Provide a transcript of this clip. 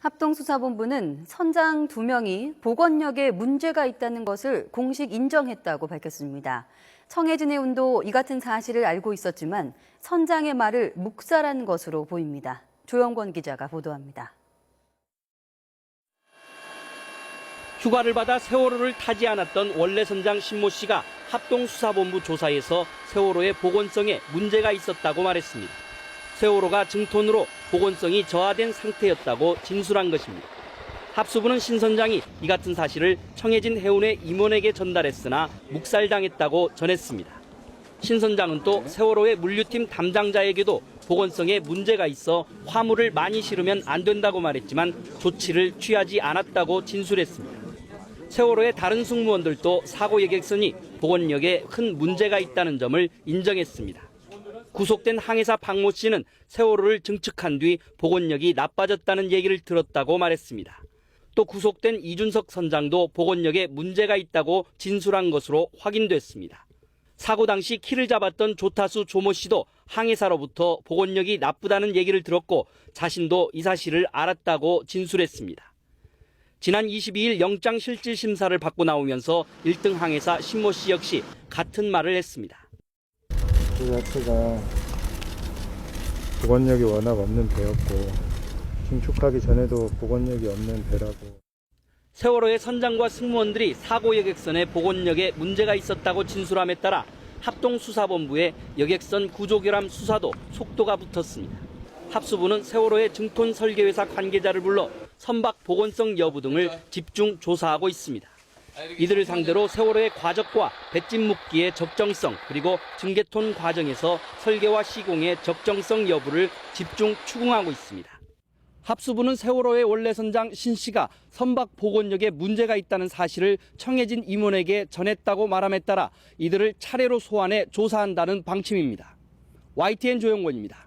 합동수사본부는 선장 2명이 보건력에 문제가 있다는 것을 공식 인정했다고 밝혔습니다. 청해진 해운도 이 같은 사실을 알고 있었지만 선장의 말을 묵살한 것으로 보입니다. 조영권 기자가 보도합니다. 휴가를 받아 세월호를 타지 않았던 원래 선장 신모 씨가 합동수사본부 조사에서 세월호의 보건성에 문제가 있었다고 말했습니다. 세월호가 증톤으로 보건성이 저하된 상태였다고 진술한 것입니다. 합수부는 신 선장이 이 같은 사실을 청해진 해운의 임원에게 전달했으나 묵살당했다고 전했습니다. 신 선장은 또 세월호의 물류팀 담당자에게도 보건성에 문제가 있어 화물을 많이 실으면 안 된다고 말했지만 조치를 취하지 않았다고 진술했습니다. 세월호의 다른 승무원들도 사고 여객선이 보건력에 큰 문제가 있다는 점을 인정했습니다. 구속된 항해사 박모 씨는 세월호를 증축한 뒤 보건력이 나빠졌다는 얘기를 들었다고 말했습니다. 또 구속된 이준석 선장도 보건력에 문제가 있다고 진술한 것으로 확인됐습니다. 사고 당시 키를 잡았던 조타수 조모 씨도 항해사로부터 보건력이 나쁘다는 얘기를 들었고 자신도 이 사실을 알았다고 진술했습니다. 지난 22일 영장실질심사를 받고 나오면서 1등 항해사 신모 씨 역시 같은 말을 했습니다. 그 자체가 보건력이 워낙 없는 배였고 증축하기 전에도 보건력이 없는 배라고. 세월호의 선장과 승무원들이 사고 여객선의 보건력에 문제가 있었다고 진술함에 따라 합동수사본부의 여객선 구조결함 수사도 속도가 붙었습니다. 합수부는 세월호의 증톤 설계회사 관계자를 불러 선박 보건성 여부 등을 집중 조사하고 있습니다. 이들을 상대로 세월호의 과적과 배짐 묶기의 적정성 그리고 증개톤 과정에서 설계와 시공의 적정성 여부를 집중 추궁하고 있습니다. 합수부는 세월호의 원래 선장 신 씨가 선박 보건력에 문제가 있다는 사실을 청해진 임원에게 전했다고 말함에 따라 이들을 차례로 소환해 조사한다는 방침입니다. YTN 조영권입니다.